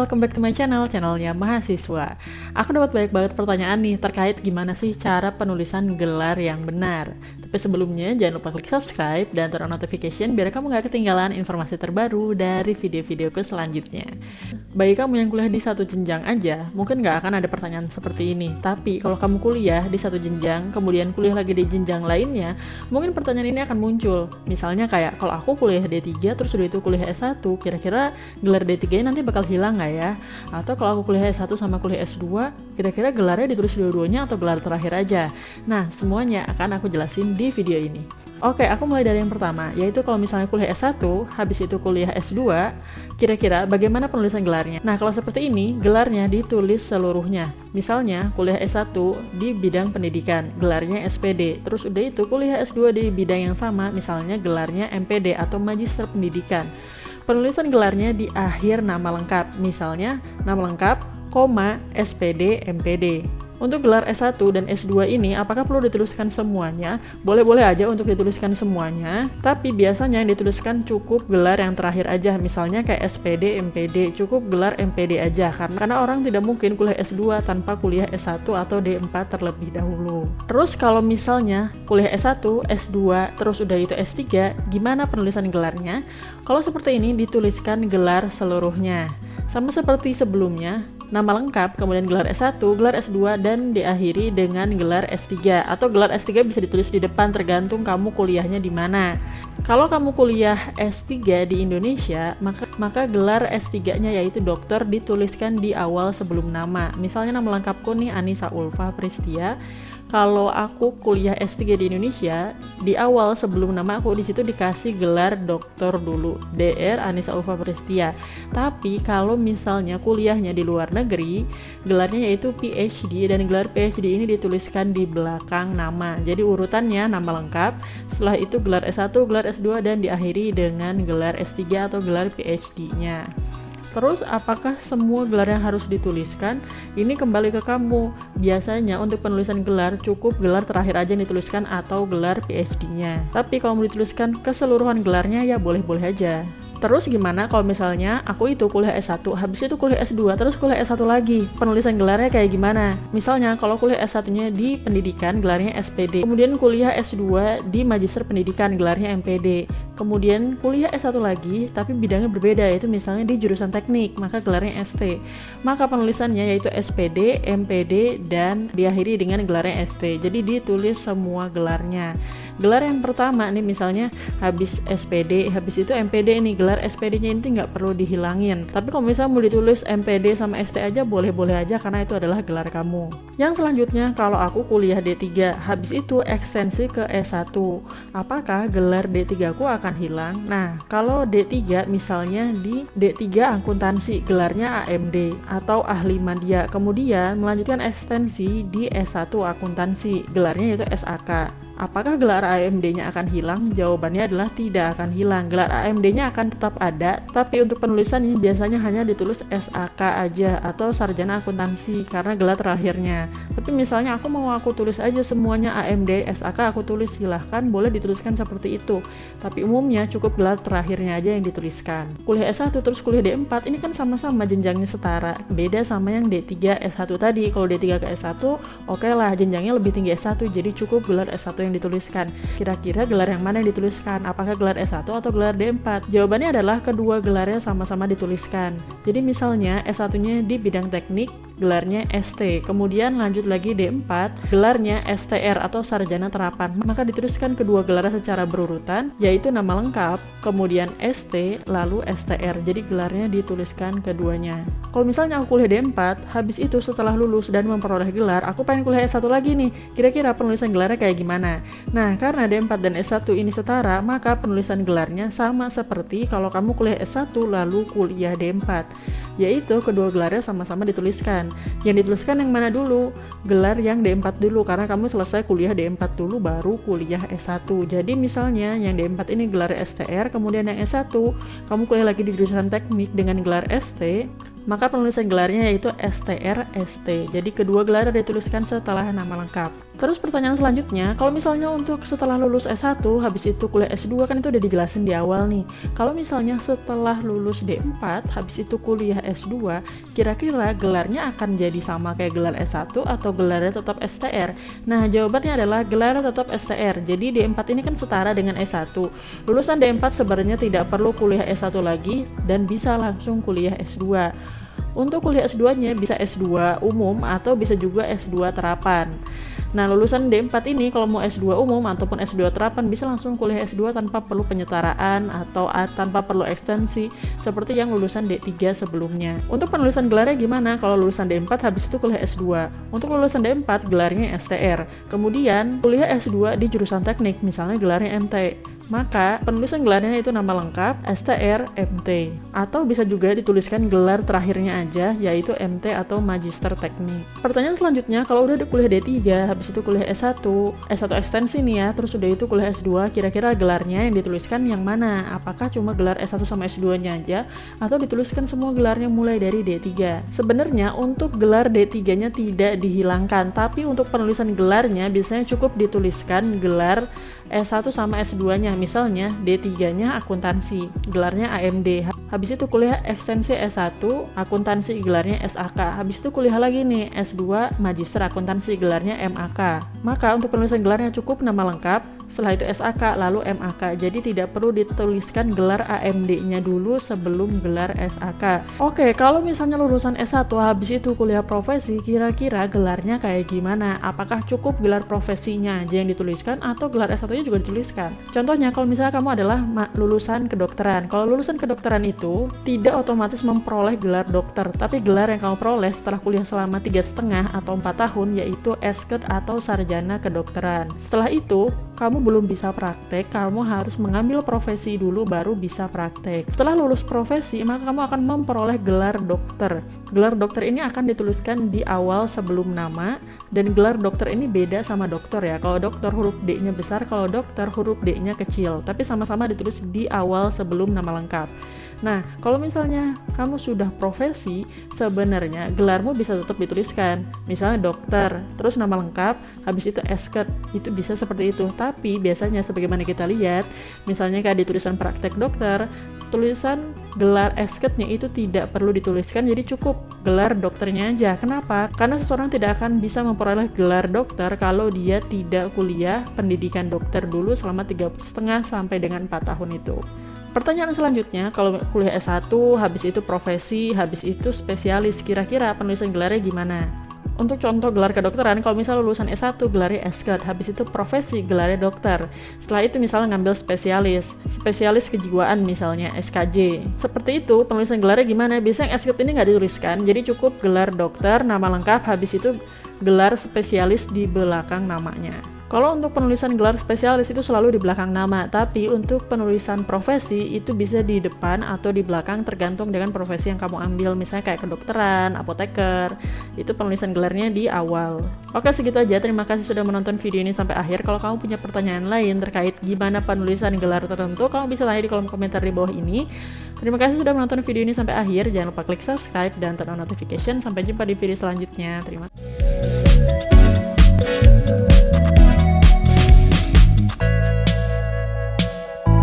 welcome back to my channel, channelnya mahasiswa. Aku dapat banyak banget pertanyaan nih terkait gimana sih cara penulisan gelar yang benar. Tapi sebelumnya jangan lupa klik subscribe dan turn on notification biar kamu gak ketinggalan informasi terbaru dari video-videoku selanjutnya. Bagi kamu yang kuliah di satu jenjang aja, mungkin gak akan ada pertanyaan seperti ini. Tapi kalau kamu kuliah di satu jenjang, kemudian kuliah lagi di jenjang lainnya, mungkin pertanyaan ini akan muncul. Misalnya kayak, kalau aku kuliah D3 terus udah itu kuliah S1, kira-kira gelar D3 nanti bakal hilang nggak ya? Atau kalau aku kuliah S1 sama kuliah S2, kira-kira gelarnya ditulis dua-duanya atau gelar terakhir aja? Nah, semuanya akan aku jelasin di video ini. Oke, aku mulai dari yang pertama, yaitu kalau misalnya kuliah S1, habis itu kuliah S2, kira-kira bagaimana penulisan gelarnya? Nah, kalau seperti ini, gelarnya ditulis seluruhnya. Misalnya, kuliah S1 di bidang pendidikan, gelarnya SPD. Terus udah itu, kuliah S2 di bidang yang sama, misalnya gelarnya MPD atau Magister Pendidikan. Penulisan gelarnya di akhir nama lengkap, misalnya nama lengkap, SPD, MPD. Untuk gelar S1 dan S2 ini, apakah perlu dituliskan semuanya? Boleh-boleh aja untuk dituliskan semuanya, tapi biasanya yang dituliskan cukup gelar yang terakhir aja, misalnya kayak SPD, MPD, cukup gelar MPD aja, karena orang tidak mungkin kuliah S2 tanpa kuliah S1 atau D4 terlebih dahulu. Terus kalau misalnya kuliah S1, S2, terus udah itu S3, gimana penulisan gelarnya? Kalau seperti ini, dituliskan gelar seluruhnya. Sama seperti sebelumnya, nama lengkap, kemudian gelar S1, gelar S2, dan diakhiri dengan gelar S3. Atau gelar S3 bisa ditulis di depan tergantung kamu kuliahnya di mana. Kalau kamu kuliah S3 di Indonesia, maka gelar S3-nya yaitu dokter dituliskan di awal sebelum nama. Misalnya nama lengkapku nih Anissa Ulfa Pristia. Kalau aku kuliah S3 di Indonesia, di awal sebelum nama aku disitu dikasih gelar doktor dulu, Dr. Anissa Ulfa Pristia. Tapi kalau misalnya kuliahnya di luar negeri, gelarnya yaitu PhD, dan gelar PhD ini dituliskan di belakang nama. Jadi urutannya nama lengkap, setelah itu gelar S1, gelar S2, dan diakhiri dengan gelar S3 atau gelar PhD-nya. Terus apakah semua gelar yang harus dituliskan? Ini kembali ke kamu. Biasanya untuk penulisan gelar cukup gelar terakhir aja yang dituliskan atau gelar PhD-nya. Tapi kalau mau dituliskan keseluruhan gelarnya ya boleh-boleh aja. Terus gimana kalau misalnya aku itu kuliah S1, habis itu kuliah S2, terus kuliah S1 lagi? Penulisan gelarnya kayak gimana? Misalnya kalau kuliah S1-nya di pendidikan, gelarnya SPD. Kemudian kuliah S2 di Magister Pendidikan, gelarnya MPD. Kemudian kuliah S1 lagi, tapi bidangnya berbeda, yaitu misalnya di jurusan teknik, maka gelarnya ST. Maka penulisannya yaitu SPD, MPD, dan diakhiri dengan gelarnya ST. Jadi ditulis semua gelarnya. Gelar yang pertama nih misalnya habis SPD, habis itu MPD nih, gelar SPD-nya ini nggak perlu dihilangin. Tapi kalau misalnya mau ditulis MPD sama ST aja boleh-boleh aja karena itu adalah gelar kamu. Yang selanjutnya kalau aku kuliah D3, habis itu ekstensi ke S1, apakah gelar D3 aku akan hilang? Nah, kalau D3 misalnya di D3 akuntansi, gelarnya AMD atau ahli media, kemudian melanjutkan ekstensi di S1 akuntansi, gelarnya yaitu SAK. Apakah gelar AMD-nya akan hilang? Jawabannya adalah tidak akan hilang. Gelar AMD-nya akan tetap ada, tapi untuk penulisannya biasanya hanya ditulis SAK aja atau sarjana akuntansi karena gelar terakhirnya. Tapi misalnya aku tulis aja semuanya AMD, SAK aku tulis, silahkan, boleh dituliskan seperti itu. Tapi umumnya cukup gelar terakhirnya aja yang dituliskan. Kuliah S1 terus kuliah D4 ini kan sama-sama jenjangnya setara. Beda sama yang D3 S1 tadi. Kalau D3 ke S1, oke lah, jenjangnya lebih tinggi S1, jadi cukup gelar S1 yang dituliskan. Kira-kira gelar yang mana yang dituliskan? Apakah gelar S1 atau gelar D4? Jawabannya adalah kedua gelarnya sama-sama dituliskan. Jadi misalnya S1-nya di bidang teknik, gelarnya ST. Kemudian lanjut lagi D4, gelarnya STR atau sarjana terapan. Maka dituliskan kedua gelarnya secara berurutan, yaitu nama lengkap, kemudian ST, lalu STR. Jadi gelarnya dituliskan keduanya. Kalau misalnya aku kuliah D4, habis itu setelah lulus dan memperoleh gelar, aku pengen kuliah S1 lagi nih. Kira-kira penulisan gelarnya kayak gimana? Nah, karena D4 dan S1 ini setara, maka penulisan gelarnya sama seperti kalau kamu kuliah S1 lalu kuliah D4, yaitu kedua gelarnya sama-sama dituliskan. Yang dituliskan yang mana dulu? Gelar yang D4 dulu, karena kamu selesai kuliah D4 dulu baru kuliah S1. Jadi misalnya yang D4 ini gelar STR, kemudian yang S1 kamu kuliah lagi di jurusan teknik dengan gelar ST, maka penulisan gelarnya yaitu STR ST. Jadi kedua gelar dituliskan setelah nama lengkap. Terus pertanyaan selanjutnya, kalau misalnya untuk setelah lulus S1, habis itu kuliah S2 kan itu udah dijelasin di awal nih. Kalau misalnya setelah lulus D4, habis itu kuliah S2, kira-kira gelarnya akan jadi sama kayak gelar S1 atau gelarnya tetap STR? Nah, jawabannya adalah gelar tetap STR. Jadi D4 ini kan setara dengan S1. Lulusan D4 sebenarnya tidak perlu kuliah S1 lagi dan bisa langsung kuliah S2. Untuk kuliah S2-nya bisa S2 umum atau bisa juga S2 terapan. Nah, lulusan D4 ini kalau mau S2 umum ataupun S2 terapan bisa langsung kuliah S2 tanpa perlu penyetaraan atau tanpa perlu ekstensi seperti yang lulusan D3 sebelumnya. Untuk penulisan gelarnya gimana? Kalau lulusan D4 habis itu kuliah S2. Untuk lulusan D4 gelarnya STR. Kemudian kuliah S2 di jurusan teknik, misalnya gelarnya MT. Maka penulisan gelarnya itu nama lengkap STR MT, atau bisa juga dituliskan gelar terakhirnya aja yaitu MT atau Magister Teknik. Pertanyaan selanjutnya, kalau udah kuliah D3 habis itu kuliah S1 ekstensi nih ya, terus udah itu kuliah S2, kira-kira gelarnya yang dituliskan yang mana? Apakah cuma gelar S1 sama S2 nya aja atau dituliskan semua gelarnya mulai dari D3? Sebenarnya untuk gelar D3 nya tidak dihilangkan, tapi untuk penulisan gelarnya biasanya cukup dituliskan gelar S1 sama S2 nya. Misalnya D3 nya akuntansi, gelarnya AMD. Habis itu kuliah ekstensi S1 akuntansi, gelarnya SAK. Habis itu kuliah lagi nih S2 magister akuntansi, gelarnya MAK. Maka untuk penulisan gelarnya cukup nama lengkap, setelah itu SAK lalu MAK. Jadi tidak perlu dituliskan gelar AMD-nya dulu sebelum gelar SAK. Oke, kalau misalnya lulusan S1 habis itu kuliah profesi, kira-kira gelarnya kayak gimana? Apakah cukup gelar profesinya aja yang dituliskan atau gelar S1-nya juga dituliskan? Contohnya kalau misalnya kamu adalah lulusan kedokteran. Kalau lulusan kedokteran itu tidak otomatis memperoleh gelar dokter, tapi gelar yang kamu peroleh setelah kuliah selama 3,5 atau 4 tahun yaitu SKED atau sarjana kedokteran. Setelah itu, kamu belum bisa praktek, kamu harus mengambil profesi dulu baru bisa praktek. Setelah lulus profesi, maka kamu akan memperoleh gelar dokter. Gelar dokter ini akan dituliskan di awal sebelum nama, dan gelar dokter ini beda sama dokter ya. Kalau dokter huruf D-nya besar, kalau dokter huruf D-nya kecil, tapi sama-sama ditulis di awal sebelum nama lengkap. Nah, kalau misalnya kamu sudah profesi, sebenarnya gelarmu bisa tetap dituliskan. Misalnya dokter, terus nama lengkap, habis itu SKED, itu bisa seperti itu. Tapi biasanya sebagaimana kita lihat, misalnya kayak di tulisan praktek dokter, tulisan gelar SKED-nya itu tidak perlu dituliskan, jadi cukup gelar dokternya aja. Kenapa? Karena seseorang tidak akan bisa memperoleh gelar dokter kalau dia tidak kuliah pendidikan dokter dulu selama 3,5 sampai dengan 4 tahun itu. Pertanyaan selanjutnya, kalau kuliah S1, habis itu profesi, habis itu spesialis, kira-kira penulisan gelarnya gimana? Untuk contoh gelar kedokteran, kalau misalnya lulusan S1 gelarnya SKED, habis itu profesi gelarnya dokter. Setelah itu misalnya ngambil spesialis kejiwaan misalnya SKJ. Seperti itu penulisan gelarnya gimana? Biasanya SKED ini nggak dituliskan, jadi cukup gelar dokter, nama lengkap, habis itu gelar spesialis di belakang namanya. Kalau untuk penulisan gelar spesialis itu selalu di belakang nama, tapi untuk penulisan profesi itu bisa di depan atau di belakang tergantung dengan profesi yang kamu ambil. Misalnya kayak kedokteran, apoteker, itu penulisan gelarnya di awal. Oke, segitu aja. Terima kasih sudah menonton video ini sampai akhir. Kalau kamu punya pertanyaan lain terkait gimana penulisan gelar tertentu, kamu bisa tanya di kolom komentar di bawah ini. Terima kasih sudah menonton video ini sampai akhir. Jangan lupa klik subscribe dan turn on notification. Sampai jumpa di video selanjutnya. Terima kasih.